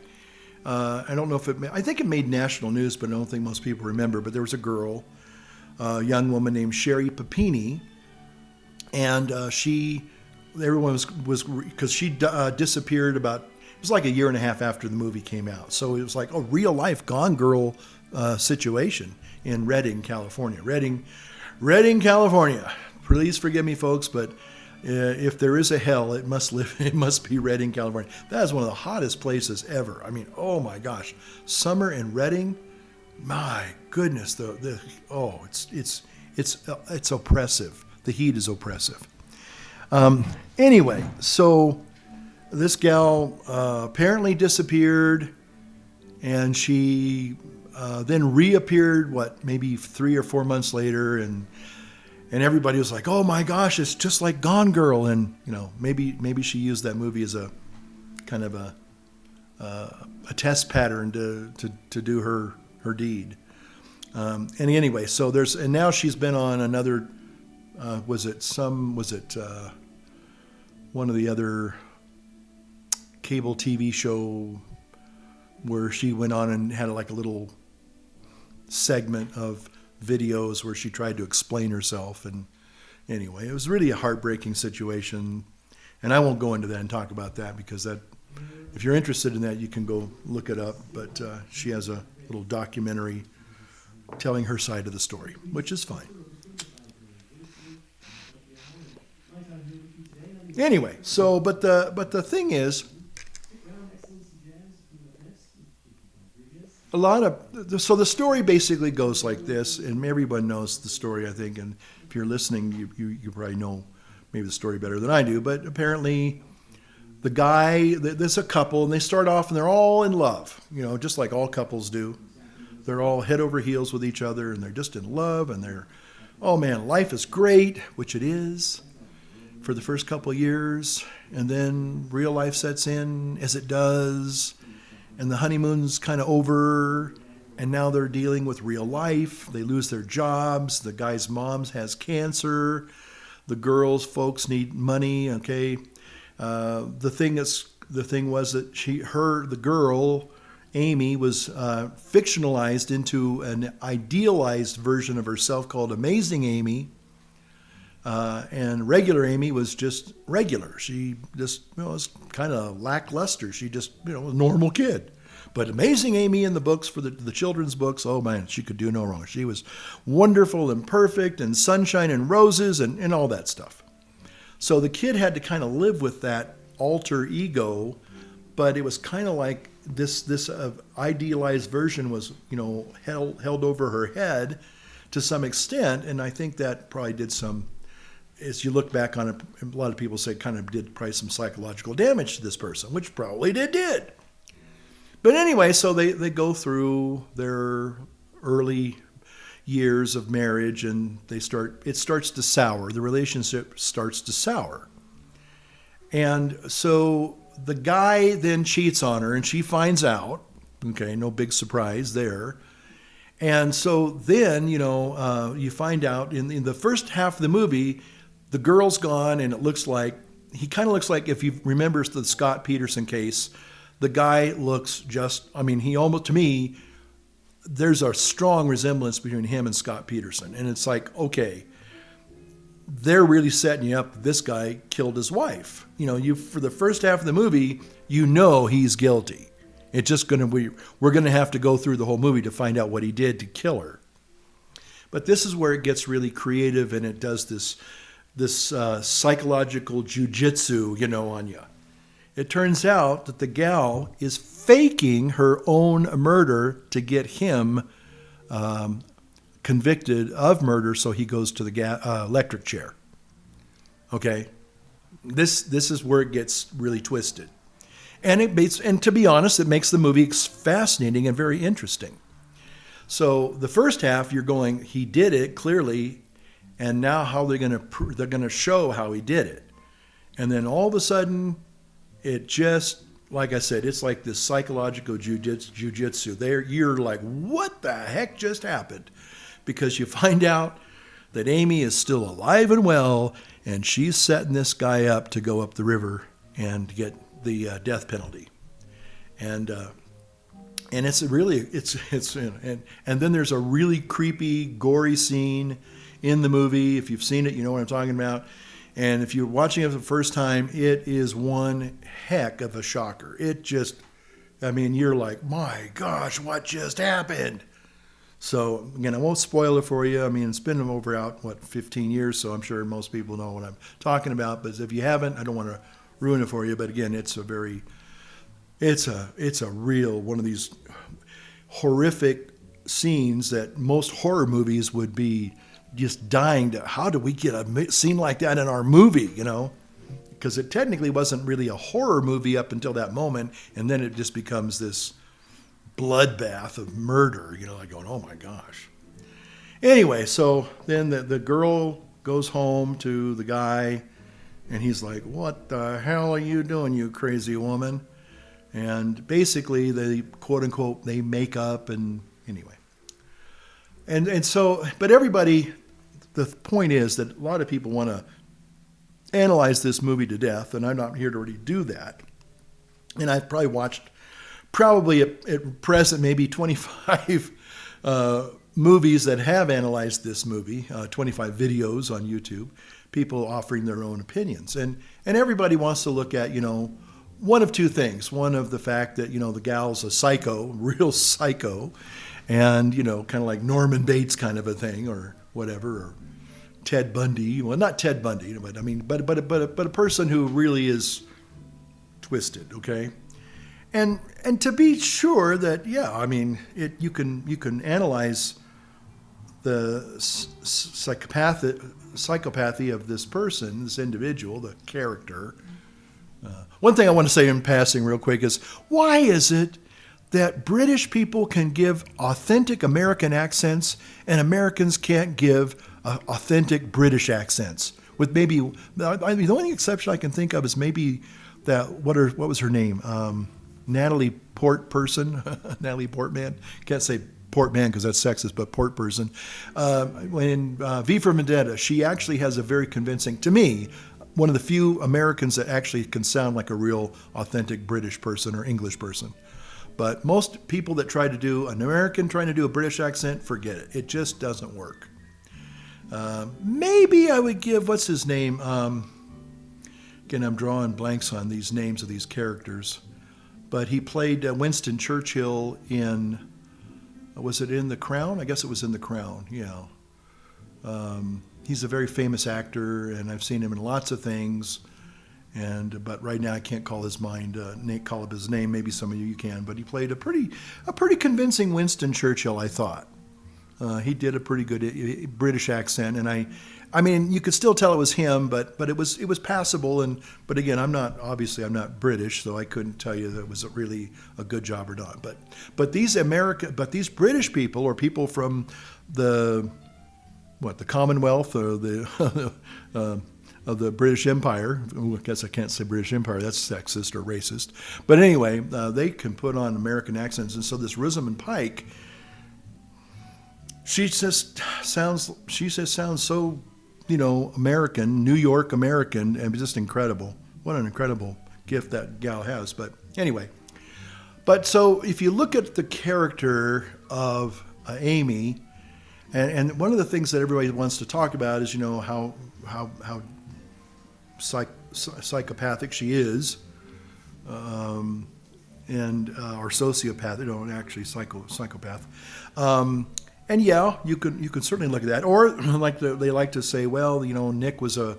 S7: I don't know if I think it made national news, but I don't think most people remember. But there was a girl, a young woman named Sherry Papini, and everyone was because she disappeared it was like a year and a half after the movie came out. So it was like a real life Gone Girl situation in Redding, California. Redding, California. Please forgive me, folks, but if there is a hell, it must be Redding, California. That is one of the hottest places ever. I mean, oh my gosh, summer in Redding, my goodness, it's oppressive. The heat is oppressive. Anyway, so this gal apparently disappeared, and she then reappeared, maybe 3 or 4 months later, and everybody was like, "Oh my gosh, it's just like Gone Girl," and maybe she used that movie as a kind of a test pattern to do her deed. And anyway, so and now she's been on another. Was it one of the other cable TV show where she went on and had like a little segment of videos where she tried to explain herself. And anyway, it was really a heartbreaking situation. And I won't go into that and talk about that because if you're interested in that, you can go look it up. But she has a little documentary telling her side of the story, which is fine. Anyway, but the thing is, so the story basically goes like this, and everyone knows the story, I think, and if you're listening, you probably know maybe the story better than I do, but apparently the guy, there's a couple, and they start off and they're all in love, just like all couples do. They're all head over heels with each other, and they're just in love, and oh man, life is great, which it is for the first couple of years, and then real life sets in as it does, and the honeymoon's kind of over, and now they're dealing with real life. They lose their jobs. The guy's mom has cancer. The girl's folks need money. Okay, the thing was that the girl, Amy, was fictionalized into an idealized version of herself called Amazing Amy. And regular Amy was just regular. She just was kind of lackluster. She just a normal kid. But Amazing Amy in the books, for the children's books, oh man, she could do no wrong. She was wonderful and perfect and sunshine and roses and all that stuff. So the kid had to kind of live with that alter ego, but it was kind of like this idealized version was held over her head to some extent, and I think that probably did some. As you look back on it, a lot of people say kind of did probably some psychological damage to this person, which probably did. But anyway, so they go through their early years of marriage, and it starts to sour. The relationship starts to sour. And so the guy then cheats on her, and she finds out. Okay, no big surprise there. And so then, you find out in the first half of the movie, the girl's gone, and he kind of looks like, if you remember the Scott Peterson case, the guy looks he almost, to me, there's a strong resemblance between him and Scott Peterson. And it's like, okay, they're really setting you up. This guy killed his wife. For the first half of the movie, he's guilty. It's just we're going to have to go through the whole movie to find out what he did to kill her. But this is where it gets really creative, and it does this psychological jujitsu, on you. It turns out that the gal is faking her own murder to get him convicted of murder, so he goes to the electric chair. Okay, this is where it gets really twisted, and to be honest, it makes the movie fascinating and very interesting. So the first half, you're going, he did it clearly. And now how they're going to show how he did it. And then all of a sudden, it just, like I said, it's like this psychological jujitsu. You're like, what the heck just happened? Because you find out that Amy is still alive and well, and she's setting this guy up to go up the river and get the death penalty. And it's really, and then there's a really creepy, gory scene in the movie. If you've seen it, you know what I'm talking about. And if you're watching it for the first time, it is one heck of a shocker. You're like, my gosh, what just happened? So again, I won't spoil it for you. It's been over 15 years, so I'm sure most people know what I'm talking about. But if you haven't, I don't want to ruin it for you. But again, it's a real one of these horrific scenes that most horror movies would be just dying to, how do we get a scene like that in our movie, because it technically wasn't really a horror movie up until that moment, and then it just becomes this bloodbath of murder, like going, oh my gosh. Anyway, so then the girl goes home to the guy, and he's like, what the hell are you doing, you crazy woman? And basically they, quote unquote, they make up, and anyway. And so, but everybody, the point is that a lot of people want to analyze this movie to death, and I'm not here to really do that. And I've probably watched, at present, maybe 25 movies that have analyzed this movie, 25 videos on YouTube, people offering their own opinions. And everybody wants to look at, one of two things. One of the fact that, the gal's a psycho, real psycho, and, kind of like Norman Bates kind of a thing, or whatever, or Ted Bundy. Well, not Ted Bundy, but I mean, but a person who really is twisted, okay? And to be sure that, yeah, I mean, you can analyze the psychopathy of this person, this individual, the character. One thing I want to say in passing real quick is, why is it that British people can give authentic American accents and Americans can't give authentic British accents? With maybe, the only exception I can think of is maybe that, what was her name? Natalie Natalie Portman. Can't say Portman because that's sexist, but Port person. When V for Vendetta, she actually has a very convincing, to me, one of the few Americans that actually can sound like a real authentic British person or English person. But most people that try to do an American trying to do a British accent, forget it. It just doesn't work. Maybe I would give, what's his name? Again, I'm drawing blanks on these names of these characters. But he played Winston Churchill in, was it in The Crown? I guess it was in The Crown, yeah. He's a very famous actor, and I've seen him in lots of things. But right now I can't call his call up his name. Maybe some of you can. But he played a pretty convincing Winston Churchill, I thought. He did a pretty good British accent, and I mean, you could still tell it was him, but it was passable. But again, I'm not British, so I couldn't tell you that it was really a good job or not. But these British people, or people from the Commonwealth, or the of the British Empire. I guess I can't say British Empire, that's sexist or racist. But anyway, they can put on American accents, and so this Rosamund Pike, she just sounds so, American, New York American, and just incredible. What an incredible gift that gal has. But anyway, so if you look at the character of Amy, and one of the things that everybody wants to talk about is, how psychopathic she is, or sociopath. Actually psychopath. And yeah, you can certainly look at that, or they like to say, well, Nick was a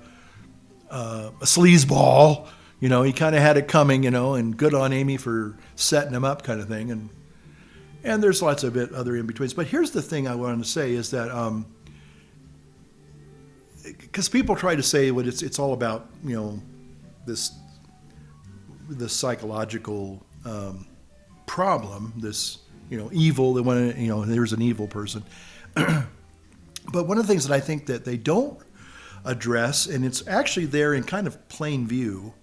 S7: sleazeball. He kind of had it coming, and good on Amy for setting him up, kind of thing. And there's lots of other in betweens. But here's the thing I wanted to say is that, because people try to say what it's all about, this psychological problem, this evil. They want to, there's an evil person. But one of the things that I think that they don't address, and it's actually there in kind of plain view,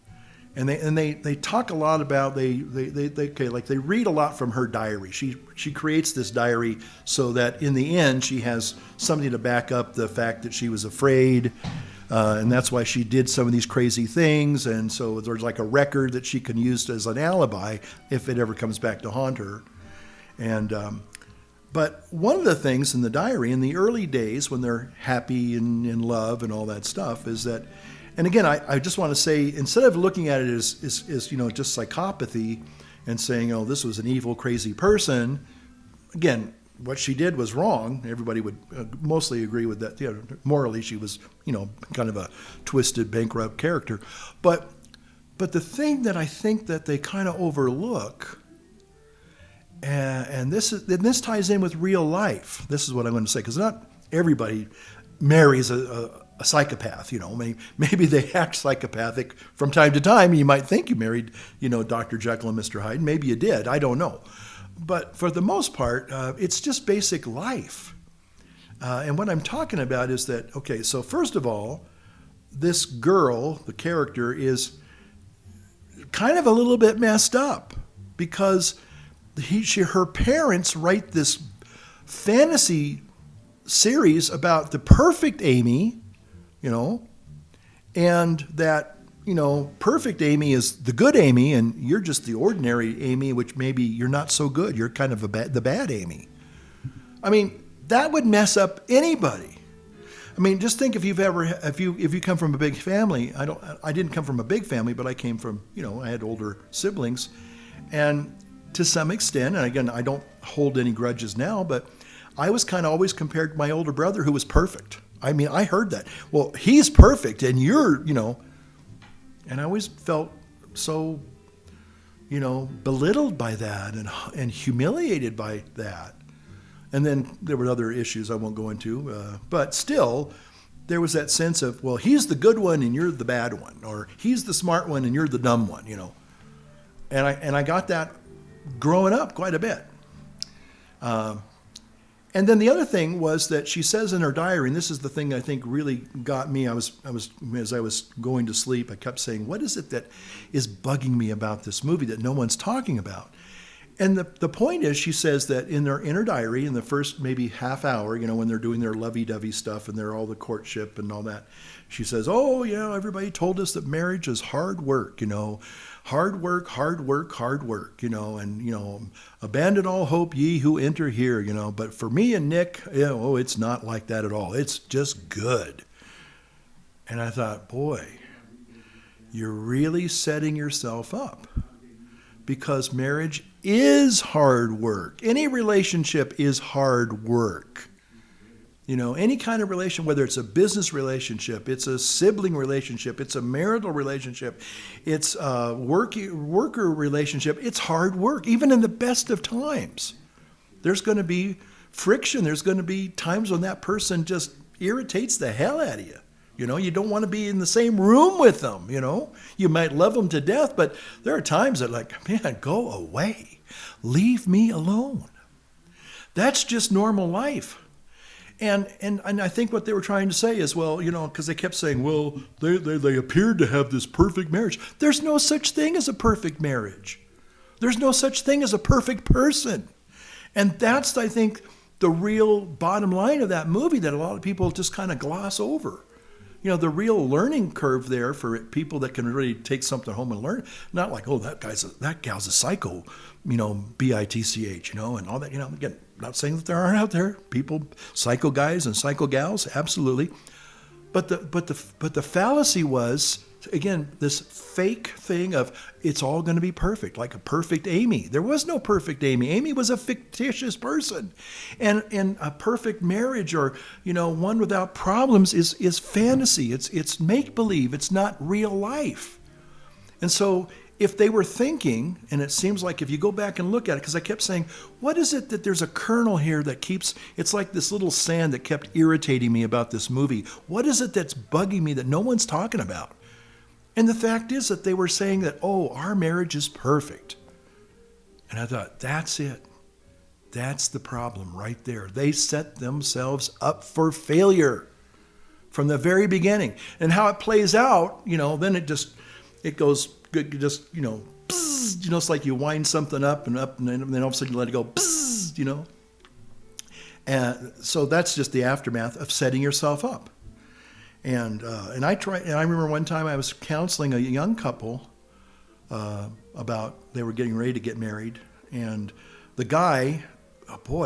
S7: and they talk a lot about they read a lot from her diary. She creates this diary so that in the end she has something to back up the fact that she was afraid, and that's why she did some of these crazy things. And so there's like a record that she can use as an alibi if it ever comes back to haunt her. And but one of the things in the diary in the early days when they're happy and in love and all that stuff is that, and again, I just want to say, instead of looking at it as just psychopathy and saying, oh, this was an evil, crazy person, again, what she did was wrong. Everybody would mostly agree with that. Morally, she was, kind of a twisted, bankrupt character. But the thing that I think that they kind of overlook, and this ties in with real life. This is what I'm going to say, because not everybody marries a a psychopath. Maybe they act psychopathic from time to time. You might think you married, Dr. Jekyll and Mr. Hyde. Maybe you did. I don't know. But for the most part, it's just basic life. And what I'm talking about is that, okay, so first of all, this girl, the character, is kind of a little bit messed up because her parents write this fantasy series about the perfect Amy, and that, perfect Amy is the good Amy, and you're just the ordinary Amy, which maybe you're not so good. You're kind of the bad Amy. I mean, that would mess up anybody. I mean, just think if you come from a big family. I didn't come from a big family, but I came from, I had older siblings, and to some extent, and again, I don't hold any grudges now, but I was kind of always compared to my older brother who was perfect. I mean, I heard that. Well, he's perfect, and you're, and I always felt so, belittled by that and humiliated by that. And then there were other issues I won't go into, but still, there was that sense of, well, he's the good one and you're the bad one, or he's the smart one and you're the dumb one, And I got that growing up quite a bit. And then the other thing was that she says in her diary, and this is the thing I think really got me. I was as I was going to sleep, I kept saying, what is it that is bugging me about this movie that no one's talking about? And the point is, she says that in her diary, in the first maybe half hour, when they're doing their lovey-dovey stuff and they're all the courtship and all that, she says, oh, everybody told us that marriage is hard work, hard work, hard work, hard work, and, abandon all hope, ye who enter here, but for me and Nick, it's not like that at all. It's just good. And I thought, boy, you're really setting yourself up. Because marriage is hard work. Any relationship is hard work. Any kind of relation, whether it's a business relationship, it's a sibling relationship, it's a marital relationship, it's a worker relationship, it's hard work, even in the best of times. There's going to be friction. There's going to be times when that person just irritates the hell out of you. You don't want to be in the same room with them, You might love them to death, but there are times that man, go away. Leave me alone. That's just normal life. And I think what they were trying to say is, well, because they kept saying, well, they appeared to have this perfect marriage. There's no such thing as a perfect marriage. There's no such thing as a perfect person. And that's, I think, the real bottom line of that movie that a lot of people just kind of gloss over. The real learning curve there for people that can really take something home and learn. Not like, oh, that gal's a psycho, bitch, and all that. Again, not saying that there aren't out there people, psycho guys and psycho gals, absolutely. But the fallacy was, again, this fake thing of it's all going to be perfect, like a perfect Amy. There was no perfect Amy. Amy was a fictitious person. And a perfect marriage or, one without problems is fantasy. It's make-believe. It's not real life. And so if they were thinking, and it seems like if you go back and look at it, because I kept saying, what is it that there's a kernel here that keeps, it's like this little sand that kept irritating me about this movie. What is it that's bugging me that no one's talking about? And the fact is that they were saying that, oh, our marriage is perfect. And I thought, that's it. That's the problem right there. They set themselves up for failure from the very beginning. And how it plays out, then it goes, bzzz, it's like you wind something up, and then all of a sudden you let it go, bzzz, And so that's just the aftermath of setting yourself up. And I remember one time I was counseling a young couple about they were getting ready to get married, and the guy,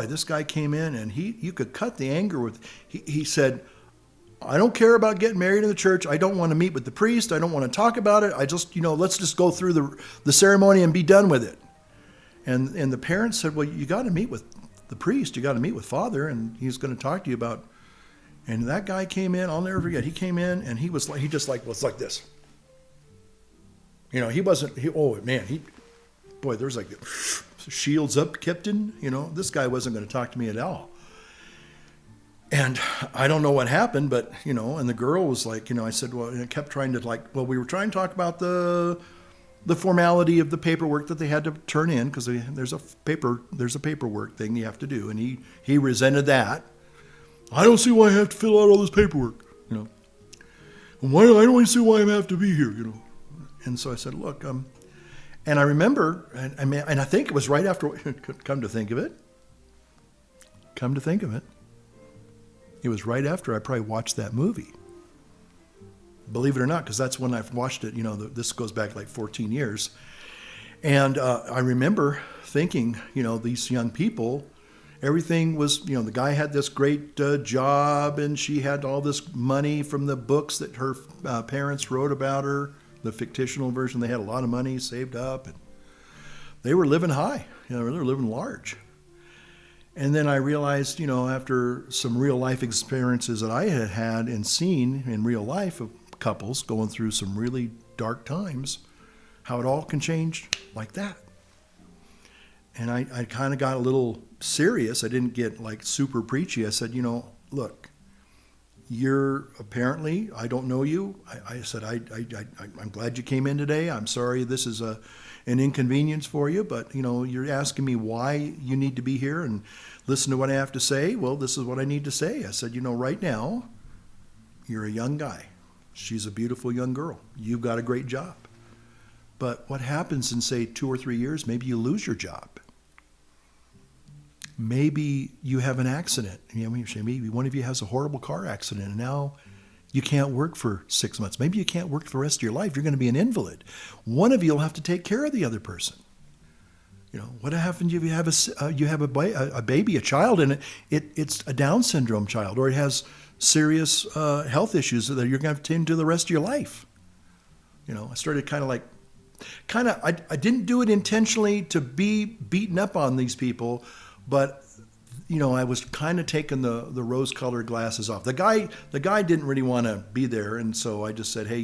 S7: this guy came in and you could cut the anger with. He said, I don't care about getting married in the church. I don't want to meet with the priest. I don't want to talk about it. I just, let's just go through the ceremony and be done with it. And the parents said, well, you got to meet with the priest. You got to meet with Father, and he's going to talk to you about. And that guy came in. I'll never forget. He came in and he was like this. He wasn't. There's like shields up, Captain. This guy wasn't going to talk to me at all. And I don't know what happened, but, and the girl was like, I said, well, and I kept trying to we were trying to talk about the formality of the paperwork that they had to turn in, because there's a paperwork thing you have to do. And he resented that. I don't see why I have to fill out all this paperwork, And I don't see why I have to be here, And so I said, look, and I remember, and I think it was right after, come to think of it, it was right after I probably watched that movie. Believe it or not, because that's when I've watched it. This goes back like 14 years. And I remember thinking, these young people, everything was, the guy had this great job, and she had all this money from the books that her parents wrote about her, the fictional version. They had a lot of money saved up, and they were living high. They were living large. And then I realized, after some real life experiences that I had had and seen in real life of couples going through some really dark times, how it all can change like that. And I kind of got a little serious. I didn't get like super preachy. I said, look, you're apparently, I don't know you. I said, I'm glad you came in today. I'm sorry this is an inconvenience for you, but you're asking me why you need to be here and listen to what I have to say. Well, this is what I need to say. I said, right now, you're a young guy. She's a beautiful young girl. You've got a great job. But what happens in, say, 2 or 3 years, maybe you lose your job. Maybe you have an accident. Maybe one of you has a horrible car accident, and now you can't work for 6 months. Maybe you can't work for the rest of your life. You're going to be an invalid. One of you will have to take care of the other person. What happens if you have a baby, a child, and it's a Down syndrome child, or it has serious health issues that you're going to have to tend to the rest of your life. I started I didn't do it intentionally to be beaten up on these people, but I was kind of taking the rose-colored glasses off. The guy didn't really want to be there, and so I just said, hey,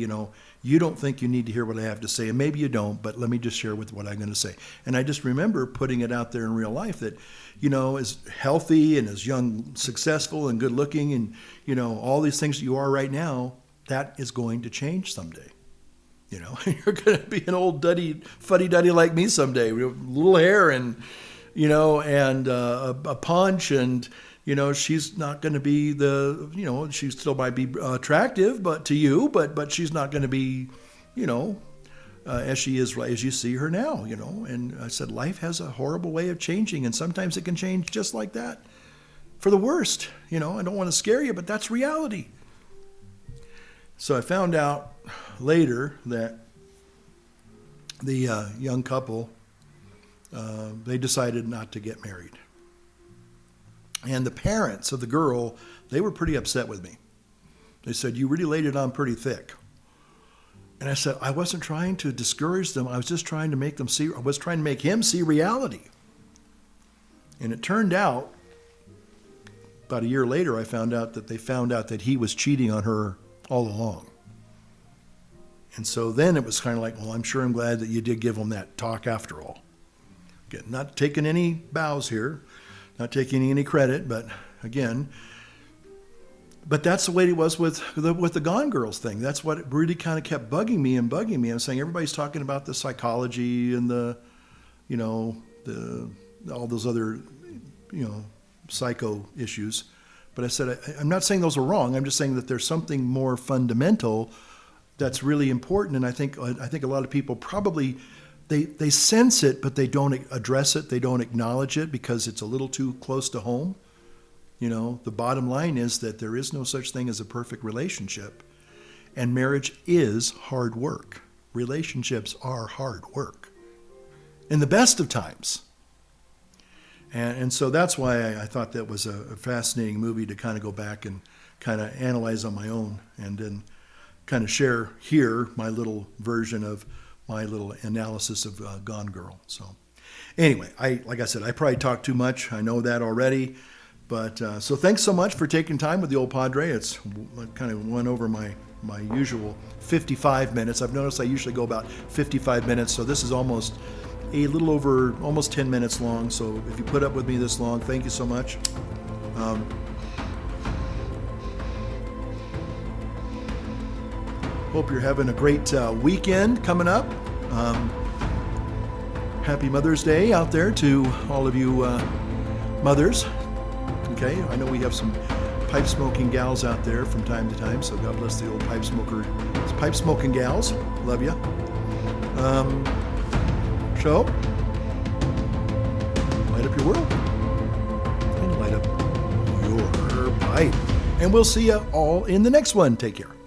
S7: you don't think you need to hear what I have to say, and maybe you don't, but let me just share with what I'm going to say. And I just remember putting it out there in real life that, as healthy and as young, successful and good-looking and, all these things that you are right now, that is going to change someday. You're going to be an old fuddy-duddy like me someday with little hair and, and a punch, and, she's not going to be she still might be attractive, but to you, but she's not going to be, as she is, as you see her now, And I said, life has a horrible way of changing, and sometimes it can change just like that for the worst. I don't want to scare you, but that's reality. So I found out later that the young couple, they decided not to get married. And the parents of the girl, they were pretty upset with me. They said, you really laid it on pretty thick. And I said, I wasn't trying to discourage them. I was just trying to make them see, I was trying to make him see reality. And it turned out, about a year later, I found out that they found out that he was cheating on her all along. And so then it was kind of like, well, I'm glad that you did give him that talk after all. Again, not taking any bows here, not taking any credit, but again, but that's the way it was with the Gone Girls thing. That's what really kind of kept bugging me. I'm saying everybody's talking about the psychology and all those other, psycho issues. But I said, I'm not saying those are wrong. I'm just saying that there's something more fundamental that's really important. And I think a lot of people probably, they sense it, but they don't address it. They don't acknowledge it because it's a little too close to home. The bottom line is that there is no such thing as a perfect relationship. And marriage is hard work. Relationships are hard work. In the best of times. And so that's why I thought that was a fascinating movie to kind of go back and kind of analyze on my own, and then kind of share here my little version of my little analysis of Gone Girl. So anyway, like I said, I probably talked too much. I know that already. But so thanks so much for taking time with the old Padre. It's kind of went over my usual 55 minutes. I've noticed I usually go about 55 minutes, so this is almost 10 minutes long. So if you put up with me this long, thank you so much. Hope you're having a great weekend coming up. Happy Mother's Day out there to all of you mothers. Okay, I know we have some pipe smoking gals out there from time to time, so God bless the old pipe smoking gals. Love you. So, light up your world and light up your pipe. And we'll see you all in the next one. Take care.